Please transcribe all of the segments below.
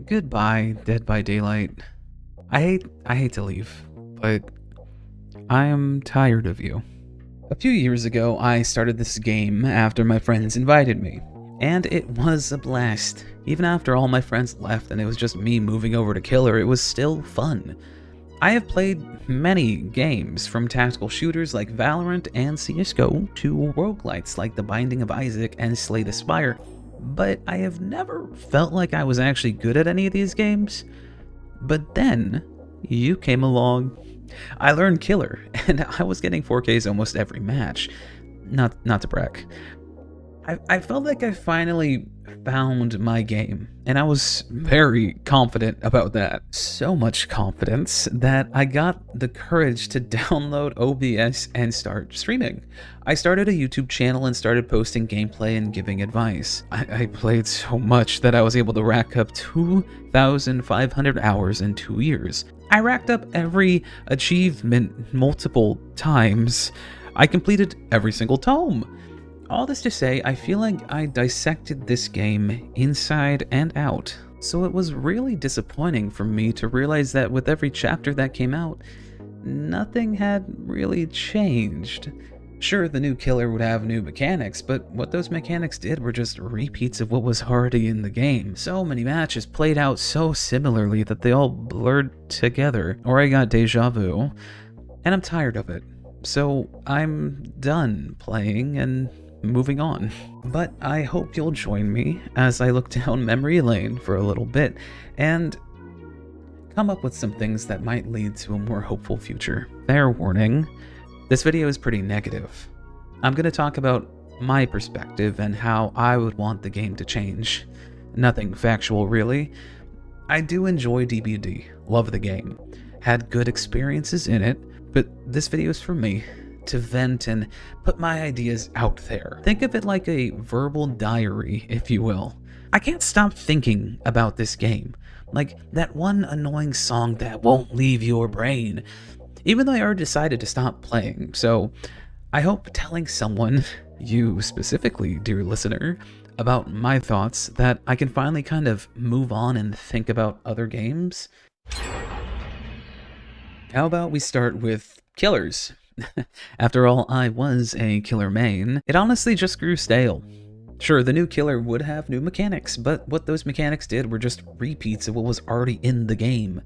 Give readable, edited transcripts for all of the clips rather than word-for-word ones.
Goodbye, Dead by Daylight. I hate to leave, but I am tired of you. A few years ago, I started this game after my friends invited me, and it was a blast. Even after all my friends left and it was just me moving over to Killer, it was still fun. I have played many games, from tactical shooters like Valorant and CSGO to roguelites like The Binding of Isaac and Slay the Spire, but I have never felt like I was actually good at any of these games. But then, you came along. I learned Killer, and I was getting 4Ks almost every match. Not to brag. I felt like I finally found my game, and I was very confident about that. So much confidence that I got the courage to download OBS and start streaming. I started a YouTube channel and started posting gameplay and giving advice. I played so much that I was able to rack up 2,500 hours in 2 years. I racked up every achievement multiple times. I completed every single tome. All this to say, I feel like I dissected this game inside and out, so it was really disappointing for me to realize that with every chapter that came out, nothing had really changed. Sure, the new Killer would have new mechanics, but what those mechanics did were just repeats of what was already in the game. So many matches played out so similarly that they all blurred together, or I got deja vu, and I'm tired of it. So I'm done playing and moving on. But I hope you'll join me as I look down memory lane for a little bit and come up with some things that might lead to a more hopeful future. Fair warning, this video is pretty negative. I'm going to talk about my perspective and how I would want the game to change. Nothing factual really. I do enjoy DBD, love the game, had good experiences in it, but this video is for me to vent and put my ideas out there. Think of it like a verbal diary, if you will. I can't stop thinking about this game, like that one annoying song that won't leave your brain, even though I already decided to stop playing. So I hope telling someone, you specifically, dear listener, about my thoughts, that I can finally kind of move on and think about other games. How about we start with Killers? After all, I was a Killer main. It honestly just grew stale. Sure, the new Killer would have new mechanics, but what those mechanics did were just repeats of what was already in the game.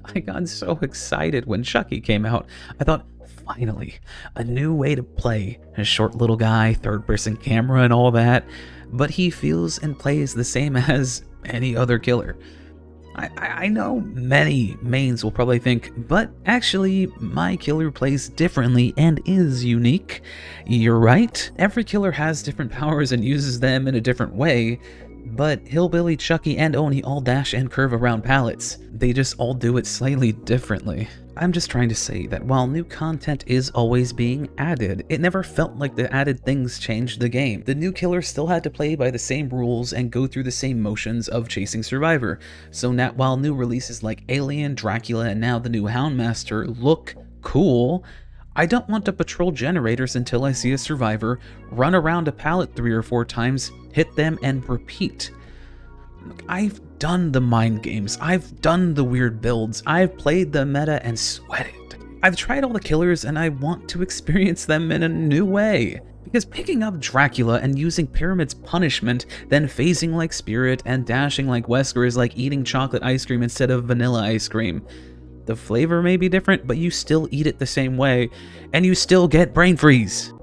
I got so excited when Chucky came out. I thought, finally, a new way to play. A short little guy, third-person camera and all that, but he feels and plays the same as any other Killer. I know many mains will probably think, but actually, my Killer plays differently and is unique. You're right, every Killer has different powers and uses them in a different way, but Hillbilly, Chucky, and Oni all dash and curve around pallets. They just all do it slightly differently. I'm just trying to say that while new content is always being added, it never felt like the added things changed the game. The new Killer still had to play by the same rules and go through the same motions of chasing Survivor. So now, while new releases like Alien, Dracula, and now the new Houndmaster look cool, I don't want to patrol generators until I see a Survivor, run around a pallet 3 or 4 times, hit them, and repeat. I've done the mind games, I've done the weird builds, I've played the meta and sweated. I've tried all the Killers and I want to experience them in a new way. Because picking up Dracula and using Pyramid's punishment, then phasing like Spirit and dashing like Wesker is like eating chocolate ice cream instead of vanilla ice cream. The flavor may be different, but you still eat it the same way, and you still get brain freeze.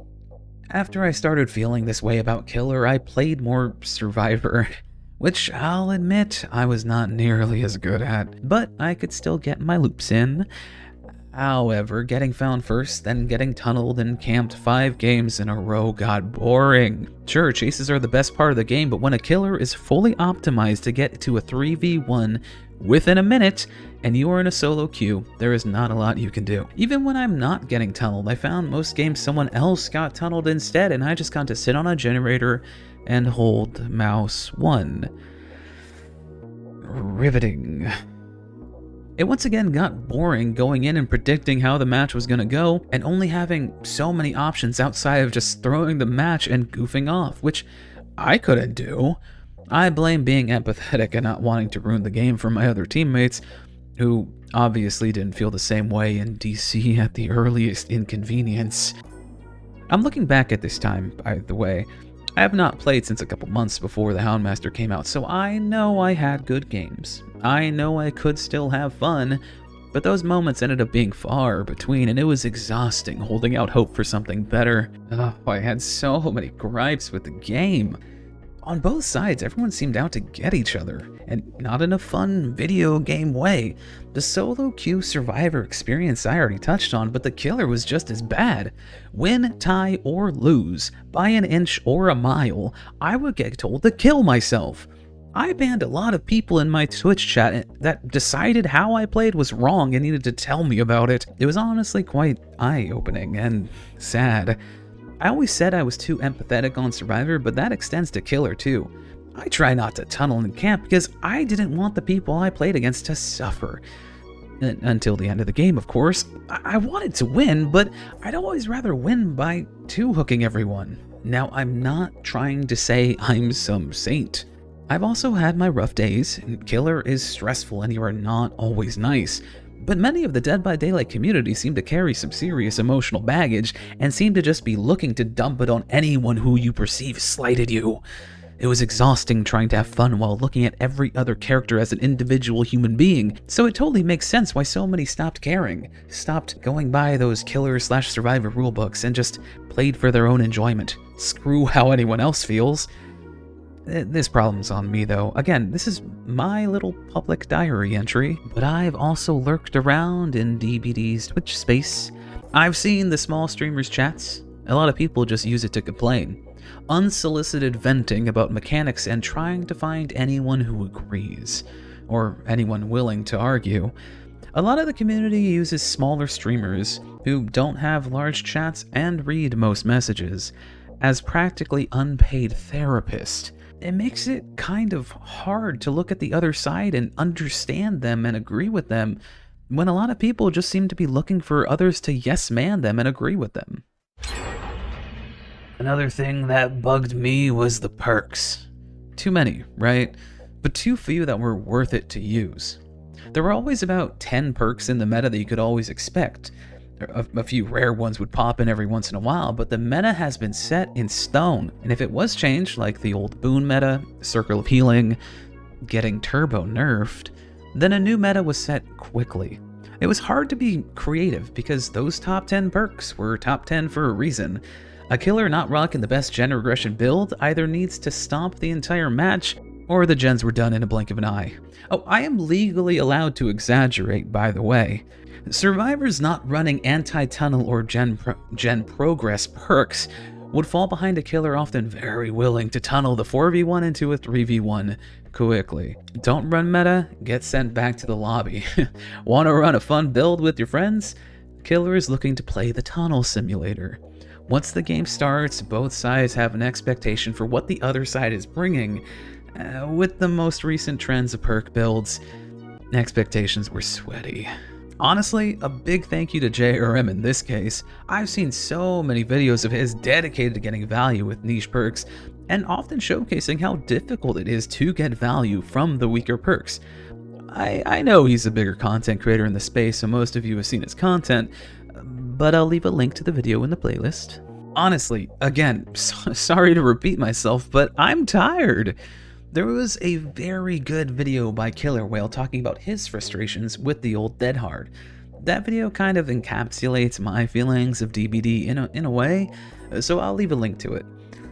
After I started feeling this way about Killer, I played more Survivor, which I'll admit I was not nearly as good at, but I could still get my loops in. However, getting found first, then getting tunneled and camped 5 games in a row got boring. Sure, chases are the best part of the game, but when a Killer is fully optimized to get to a 3v1 within a minute, and you are in a solo queue, there is not a lot you can do. Even when I'm not getting tunneled, I found most games someone else got tunneled instead, and I just got to sit on a generator and hold mouse 1. Riveting. It once again got boring going in and predicting how the match was going to go, and only having so many options outside of just throwing the match and goofing off, which I couldn't do. I blame being empathetic and not wanting to ruin the game for my other teammates, who obviously didn't feel the same way in DC at the earliest inconvenience. I'm looking back at this time, by the way. I have not played since a couple months before the Houndmaster came out, so I know I had good games. I know I could still have fun, but those moments ended up being far between, and it was exhausting holding out hope for something better. Oh, I had so many gripes with the game. On both sides, everyone seemed out to get each other, and not in a fun video game way. The solo queue survivor experience I already touched on, but the killer was just as bad. Win, tie, or lose, by an inch or a mile, I would get told to kill myself. I banned a lot of people in my Twitch chat that decided how I played was wrong and needed to tell me about it. It was honestly quite eye-opening and sad. I always said I was too empathetic on Survivor, but that extends to Killer too. I try not to tunnel in camp because I didn't want the people I played against to suffer. Until the end of the game, of course. I wanted to win, but I'd always rather win by two-hooking everyone. Now, I'm not trying to say I'm some saint. I've also had my rough days, and Killer is stressful and you are not always nice. But many of the Dead by Daylight community seem to carry some serious emotional baggage and seem to just be looking to dump it on anyone who you perceive slighted you. It was exhausting trying to have fun while looking at every other character as an individual human being, so it totally makes sense why so many stopped caring, stopped going by those Killer/Survivor rulebooks and just played for their own enjoyment. Screw how anyone else feels. This problem's on me though. Again, this is my little public diary entry, but I've also lurked around in DBD's Twitch space. I've seen the small streamers' chats. A lot of people just use it to complain. Unsolicited venting about mechanics and trying to find anyone who agrees, or anyone willing to argue. A lot of the community uses smaller streamers who don't have large chats and read most messages as practically unpaid therapists. It makes it kind of hard to look at the other side and understand them and agree with them, when a lot of people just seem to be looking for others to yes-man them and agree with them. Another thing that bugged me was the perks. Too many, right? But too few that were worth it to use. There were always about 10 perks in the meta that you could always expect. A few rare ones would pop in every once in a while, but the meta has been set in stone, and if it was changed, like the old boon meta, Circle of Healing, getting turbo nerfed, then a new meta was set quickly. It was hard to be creative because those top 10 perks were top 10 for a reason. A killer not rocking the best gen regression build either needs to stomp the entire match, or the gens were done in a blink of an eye. Oh, I am legally allowed to exaggerate, by the way. Survivors not running anti-tunnel or gen progress perks would fall behind a killer often very willing to tunnel the 4v1 into a 3v1 quickly. Don't run meta, get sent back to the lobby. Want to run a fun build with your friends? Killer is looking to play the tunnel simulator. Once the game starts, both sides have an expectation for what the other side is bringing. With the most recent trends of perk builds, expectations were sweaty. Honestly, a big thank you to JRM in this case. I've seen so many videos of his dedicated to getting value with niche perks, and often showcasing how difficult it is to get value from the weaker perks. I know he's a bigger content creator in the space, so most of you have seen his content, but I'll leave a link to the video in the playlist. Honestly, again, sorry to repeat myself, but I'm tired. There was a very good video by Killer Whale talking about his frustrations with the old Dead Hard. That video kind of encapsulates my feelings of DBD in a way, so I'll leave a link to it.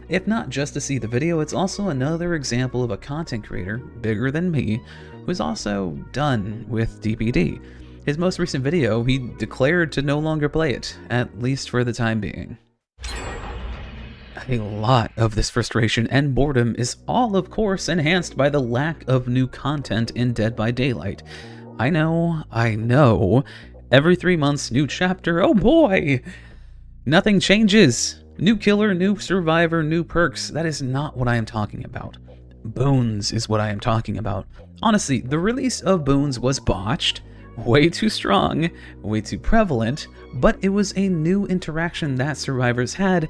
If not just to see the video, it's also another example of a content creator, bigger than me, who's also done with DBD. His most recent video, he declared to no longer play it, at least for the time being. A lot of this frustration and boredom is all, of course, enhanced by the lack of new content in Dead by Daylight. I know. Every 3 months, new chapter, oh boy! Nothing changes. New killer, new survivor, new perks. That is not what I am talking about. Boons is what I am talking about. Honestly, the release of Boons was botched, way too strong, way too prevalent, but it was a new interaction that survivors had,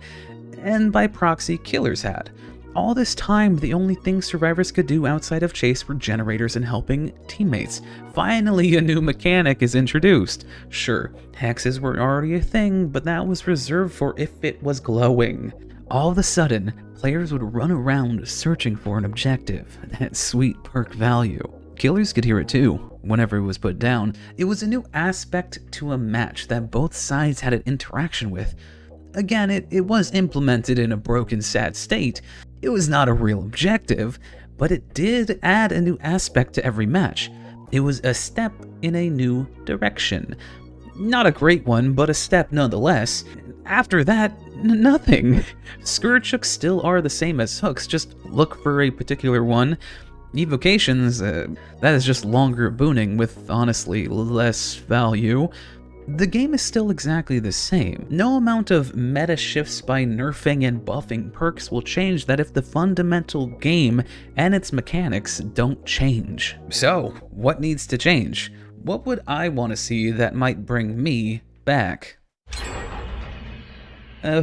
and by proxy, killers had. All this time, the only things survivors could do outside of chase were generators and helping teammates. Finally, a new mechanic is introduced. Sure, hexes were already a thing, but that was reserved for if it was glowing. All of a sudden, players would run around searching for an objective, that sweet perk value. Killers could hear it too, whenever it was put down. It was a new aspect to a match that both sides had an interaction with. Again, it was implemented in a broken, sad state. It was not a real objective, but it did add a new aspect to every match. It was a step in a new direction. Not a great one, but a step nonetheless. After that, nothing. Scourge hooks still are the same as hooks, just look for a particular one. Evocations, that is just longer booning with, honestly, less value. The game is still exactly the same. No amount of meta shifts by nerfing and buffing perks will change that if the fundamental game and its mechanics don't change. So, what needs to change? What would I want to see that might bring me back?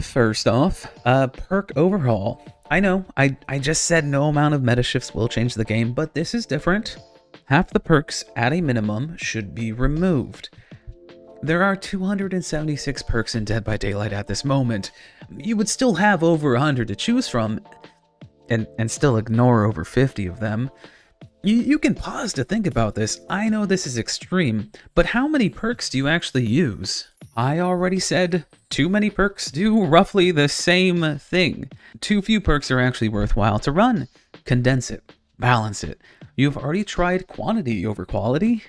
First off, Perk Overhaul. I know, I just said no amount of meta shifts will change the game, but this is different. Half the perks, at a minimum, should be removed. There are 276 perks in Dead by Daylight at this moment. You would still have over 100 to choose from, and still ignore over 50 of them. You can pause to think about this. I know this is extreme, but how many perks do you actually use? I already said too many perks do roughly the same thing. Too few perks are actually worthwhile to run. Condense it, balance it. You've already tried quantity over quality?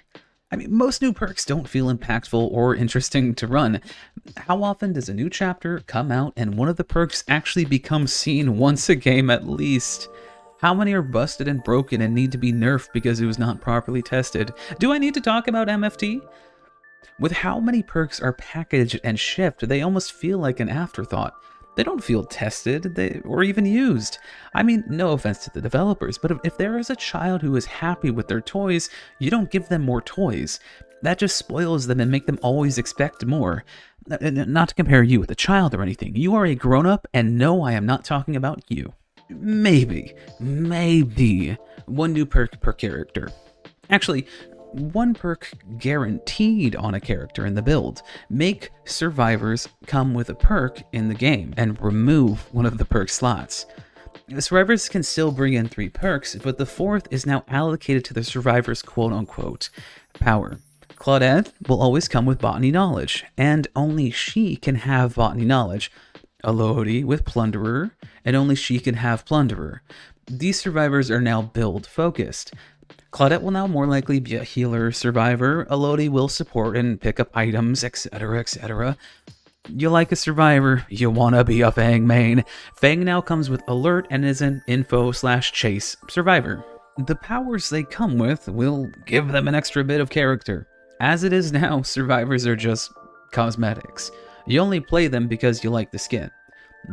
I mean, most new perks don't feel impactful or interesting to run. How often does a new chapter come out and one of the perks actually becomes seen once a game at least? How many are busted and broken and need to be nerfed because it was not properly tested? Do I need to talk about MFT? With how many perks are packaged and shipped, they almost feel like an afterthought. They don't feel tested or even used. I mean, no offense to the developers, but if there is a child who is happy with their toys, you don't give them more toys. That just spoils them and make them always expect more. Not to compare you with a child or anything. You are a grown-up, and no, I am not talking about you. Maybe one new perk per character. Actually, one perk guaranteed on a character in the build. Make survivors come with a perk in the game and remove one of the perk slots. Survivors can still bring in 3 perks, but the 4th is now allocated to the survivor's quote-unquote power. Claudette will always come with botany knowledge, and only she can have botany knowledge. Elodie with plunderer, and only she can have plunderer. These survivors are now build focused. Claudette will now more likely be a healer survivor, Elodie will support and pick up items, etc, etc. You like a survivor, you wanna be a Fang main. Fang now comes with alert and is an info/chase survivor. The powers they come with will give them an extra bit of character. As it is now, survivors are just cosmetics. You only play them because you like the skin.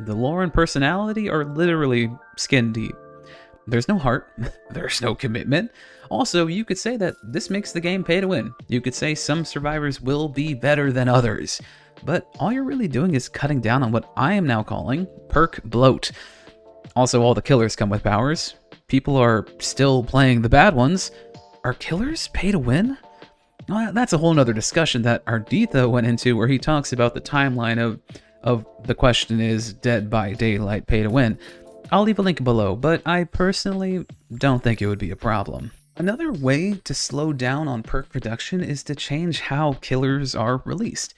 The lore and personality are literally skin deep. There's no heart, there's no commitment. Also, you could say that this makes the game pay to win. You could say some survivors will be better than others. But all you're really doing is cutting down on what I am now calling perk bloat. Also, all the killers come with powers. People are still playing the bad ones. Are killers pay to win? Well, that's a whole nother discussion that Arditha went into, where he talks about the timeline of the question is Dead by Daylight pay to win. I'll leave a link below, but I personally don't think it would be a problem. Another way to slow down on perk production is to change how killers are released.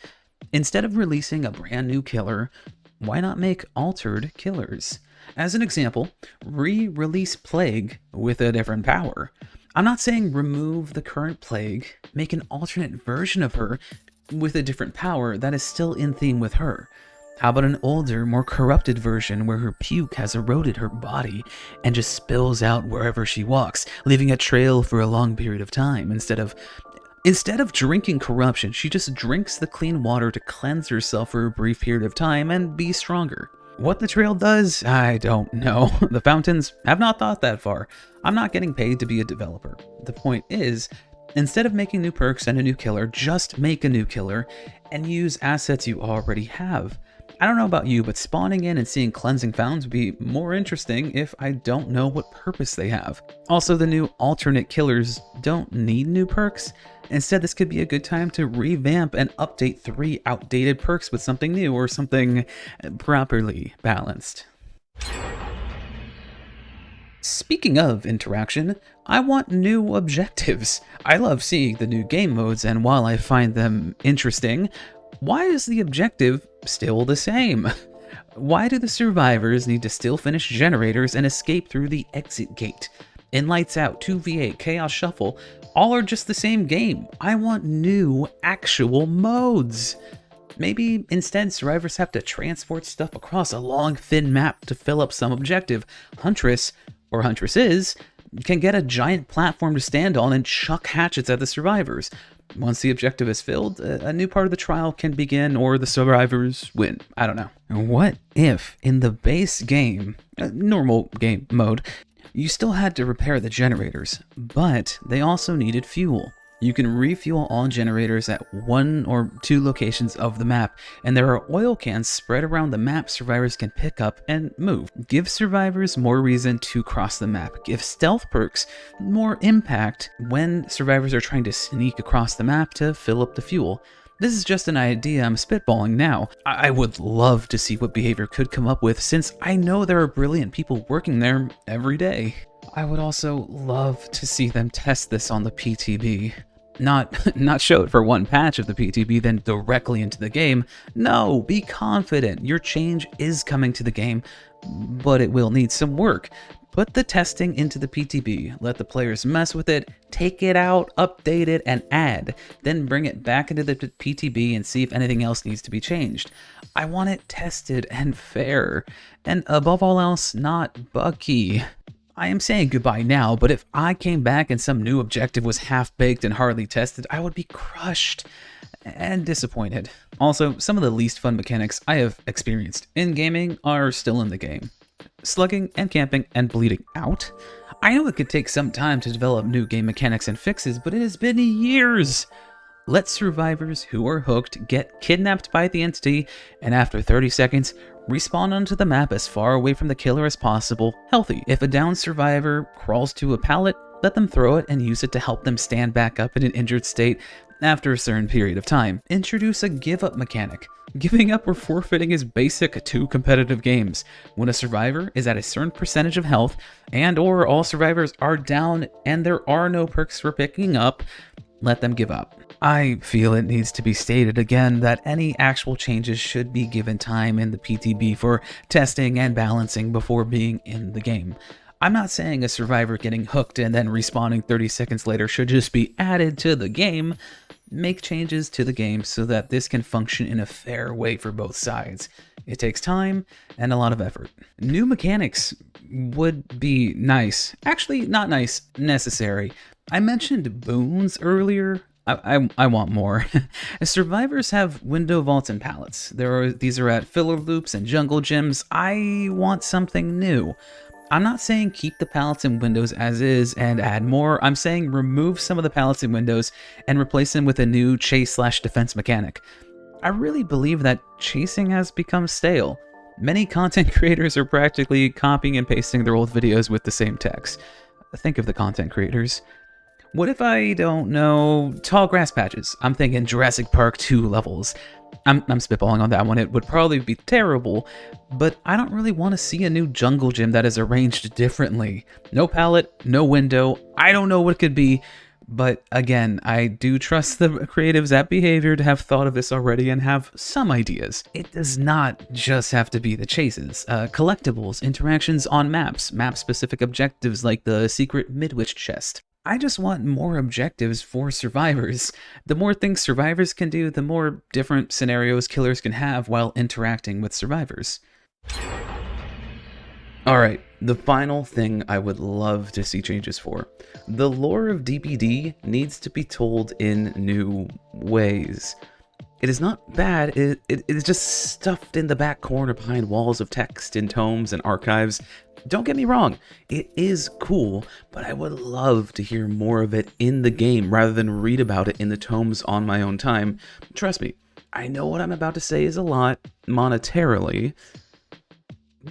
Instead of releasing a brand new killer, why not make altered killers? As an example, re-release Plague with a different power. I'm not saying remove the current Plague, make an alternate version of her with a different power that is still in theme with her. How about an older, more corrupted version where her puke has eroded her body and just spills out wherever she walks, leaving a trail for a long period of time? Instead of drinking corruption, she just drinks the clean water to cleanse herself for a brief period of time and be stronger. What the trail does, I don't know. The fountains have not thought that far. I'm not getting paid to be a developer. The point is, instead of making new perks and a new killer, just make a new killer and use assets you already have. I don't know about you, but spawning in and seeing cleansing fountains would be more interesting if I don't know what purpose they have. Also, the new alternate killers don't need new perks. Instead, this could be a good time to revamp and update 3 outdated perks with something new or something properly balanced. Speaking of interaction, I want new objectives. I love seeing the new game modes, and while I find them interesting, why is the objective still the same? Why do the survivors need to still finish generators and escape through the exit gate? In Lights Out, 2v8, Chaos Shuffle, all are just the same game. I want new, actual modes. Maybe instead survivors have to transport stuff across a long, thin map to fill up some objective. Huntress, or Huntresses, can get a giant platform to stand on and chuck hatchets at the survivors. Once the objective is filled, a new part of the trial can begin, or the survivors win. I don't know. What if, in the base game, normal game mode, you still had to repair the generators, but they also needed fuel? You can refuel all generators at 1 or 2 locations of the map, and there are oil cans spread around the map survivors can pick up and move. Give survivors more reason to cross the map. Give stealth perks more impact when survivors are trying to sneak across the map to fill up the fuel. This is just an idea I'm spitballing now. I would love to see what behavior could come up with, since I know there are brilliant people working there every day. I would also love to see them test this on the PTB. Not show it for one patch of the PTB, then directly into the game. No, be confident. Your change is coming to the game, but it will need some work. Put the testing into the PTB, let the players mess with it, take it out, update it, and add. Then bring it back into the PTB and see if anything else needs to be changed. I want it tested and fair, and above all else, not buggy. I am saying goodbye now, but if I came back and some new objective was half-baked and hardly tested, I would be crushed and disappointed. Also, some of the least fun mechanics I have experienced in gaming are still in the game. Slugging and camping and bleeding out. I know it could take some time to develop new game mechanics and fixes, but it has been years. Let survivors who are hooked get kidnapped by the entity, and after 30 seconds, respawn onto the map as far away from the killer as possible, healthy. If a downed survivor crawls to a pallet, let them throw it and use it to help them stand back up in an injured state after a certain period of time. Introduce a give-up mechanic. Giving up or forfeiting is basic to competitive games. When a survivor is at a certain percentage of health, and or all survivors are down and there are no perks for picking up, let them give up. I feel it needs to be stated again that any actual changes should be given time in the PTB for testing and balancing before being in the game. I'm not saying a survivor getting hooked and then respawning 30 seconds later should just be added to the game. Make changes to the game so that this can function in a fair way for both sides. It takes time and a lot of effort. New mechanics would be nice. Actually, not nice, necessary. I mentioned boons earlier. I want more. Survivors have window vaults and pallets. These are at filler loops and jungle gyms. I want something new. I'm not saying keep the pallets and windows as is and add more. I'm saying remove some of the pallets and windows and replace them with a new chase/defense mechanic. I really believe that chasing has become stale. Many content creators are practically copying and pasting their old videos with the same text. Think of the content creators. What if I don't know tall grass patches? I'm thinking Jurassic Park 2 levels. I'm spitballing on that one. It would probably be terrible, but I don't really want to see a new jungle gym that is arranged differently. No pallet, no window. I don't know what it could be, but again, I do trust the creatives at Behavior to have thought of this already and have some ideas. It does not just have to be the chases. Collectibles, interactions on maps, map-specific objectives like the secret Midwich chest. I just want more objectives for survivors. The more things survivors can do, the more different scenarios killers can have while interacting with survivors. Alright, the final thing I would love to see changes for. The lore of DBD needs to be told in new ways. It is not bad, it is just stuffed in the back corner behind walls of text in tomes and archives. Don't get me wrong, it is cool, but I would love to hear more of it in the game rather than read about it in the tomes on my own time. Trust me, I know what I'm about to say is a lot, monetarily.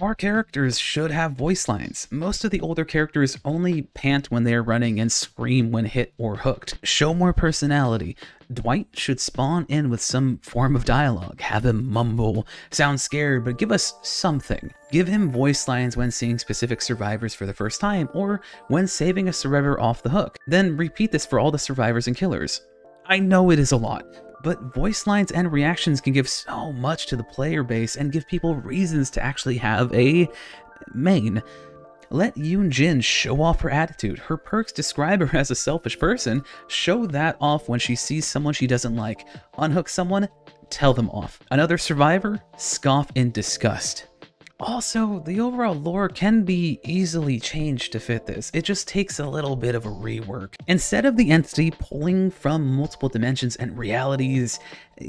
More characters should have voice lines. Most of the older characters only pant when they are running and scream when hit or hooked. Show more personality. Dwight should spawn in with some form of dialogue. Have him mumble, sound scared, but give us something. Give him voice lines when seeing specific survivors for the first time, or when saving a survivor off the hook. Then repeat this for all the survivors and killers. I know it is a lot, but voice lines and reactions can give so much to the player base and give people reasons to actually have a main. Let Yoon Jin show off her attitude. Her perks describe her as a selfish person. Show that off when she sees someone she doesn't like. Unhook someone, tell them off. Another survivor, scoff in disgust. Also, the overall lore can be easily changed to fit this. It just takes a little bit of a rework. Instead of the entity pulling from multiple dimensions and realities,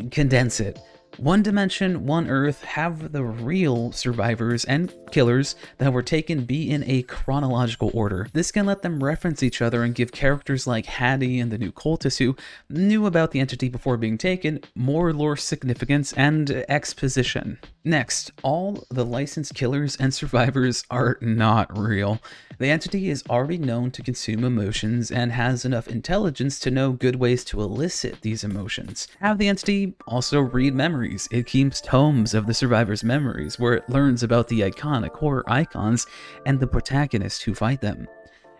condense it. One dimension, one Earth, have the real survivors and killers that were taken be in a chronological order. This can let them reference each other and give characters like Hattie and the new cultist who knew about the entity before being taken more lore significance and exposition. Next, all the licensed killers and survivors are not real. The entity is already known to consume emotions and has enough intelligence to know good ways to elicit these emotions. Have the entity also read memories. It keeps tomes of the survivor's memories where it learns about the iconic horror icons and the protagonists who fight them.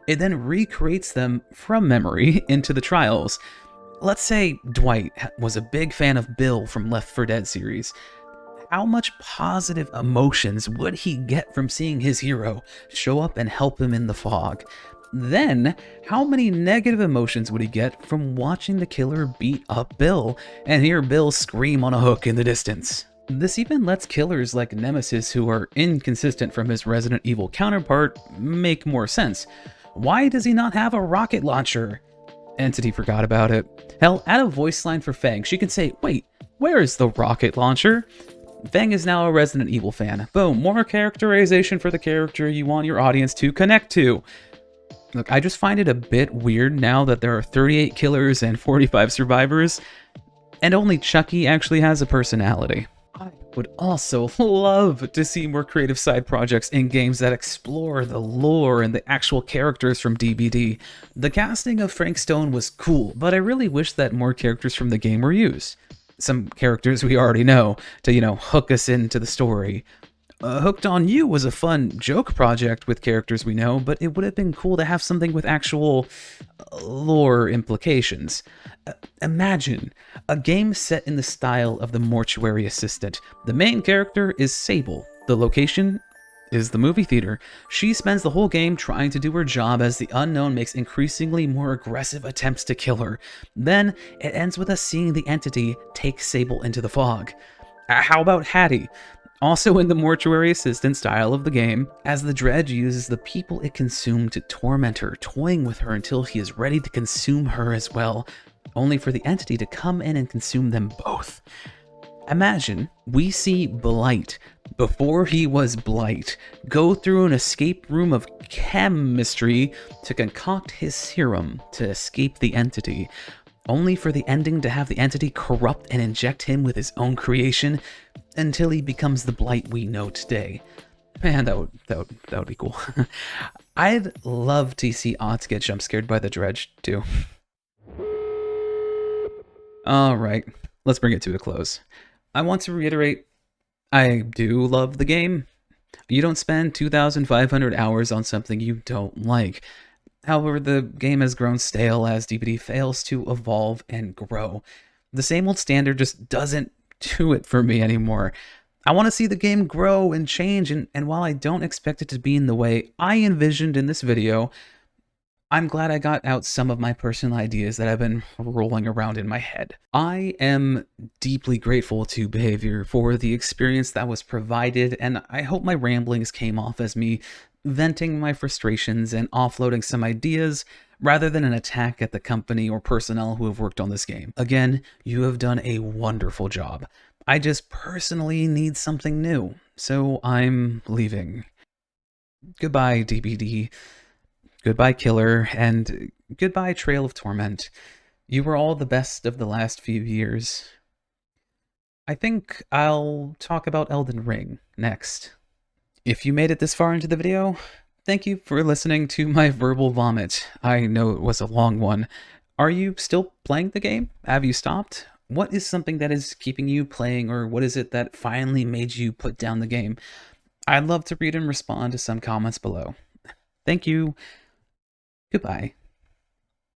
It then recreates them from memory into the trials. Let's say Dwight was a big fan of Bill from Left 4 Dead series. How much positive emotions would he get from seeing his hero show up and help him in the fog? Then, how many negative emotions would he get from watching the killer beat up Bill and hear Bill scream on a hook in the distance? This even lets killers like Nemesis, who are inconsistent from his Resident Evil counterpart, make more sense. Why does he not have a rocket launcher? Entity forgot about it. Hell, add a voice line for Fang. She can say, "Wait, where is the rocket launcher?" Fang is now a Resident Evil fan. Boom, more characterization for the character you want your audience to connect to. Look, I just find it a bit weird now that there are 38 killers and 45 survivors, and only Chucky actually has a personality. I would also love to see more creative side projects in games that explore the lore and the actual characters from DBD. The casting of Frank Stone was cool, but I really wish that more characters from the game were used. Some characters we already know to, hook us into the story. Hooked on You was a fun joke project with characters we know, but it would have been cool to have something with actual lore implications. Imagine a game set in the style of The Mortuary Assistant. The main character is Sable. The location is the movie theater. She spends the whole game trying to do her job as the unknown makes increasingly more aggressive attempts to kill her. Then, it ends with us seeing the entity take Sable into the fog. How about Hattie? Also in the Mortuary Assistant style of the game, as the Dredge uses the people it consumed to torment her, toying with her until he is ready to consume her as well, only for the entity to come in and consume them both. Imagine we see Blight, before he was Blight, go through an escape room of chemistry to concoct his serum to escape the entity, only for the ending to have the entity corrupt and inject him with his own creation until he becomes the Blight we know today. Man, that would be cool. I'd love to see Otz get jump scared by the Dredge, too. Alright, let's bring it to a close. I want to reiterate, I do love the game. You don't spend 2,500 hours on something you don't like. However, the game has grown stale as DBD fails to evolve and grow. The same old standard just doesn't do it for me anymore. I want to see the game grow and change, and while I don't expect it to be in the way I envisioned in this video, I'm glad I got out some of my personal ideas that have been rolling around in my head. I am deeply grateful to Behavior for the experience that was provided, and I hope my ramblings came off as me venting my frustrations and offloading some ideas rather than an attack at the company or personnel who have worked on this game. Again, you have done a wonderful job. I just personally need something new, so I'm leaving. Goodbye, DBD. Goodbye, Killer, and goodbye, Trail of Torment. You were all the best of the last few years. I think I'll talk about Elden Ring next. If you made it this far into the video, thank you for listening to my verbal vomit. I know it was a long one. Are you still playing the game? Have you stopped? What is something that is keeping you playing, or what is it that finally made you put down the game? I'd love to read and respond to some comments below. Thank you. Goodbye.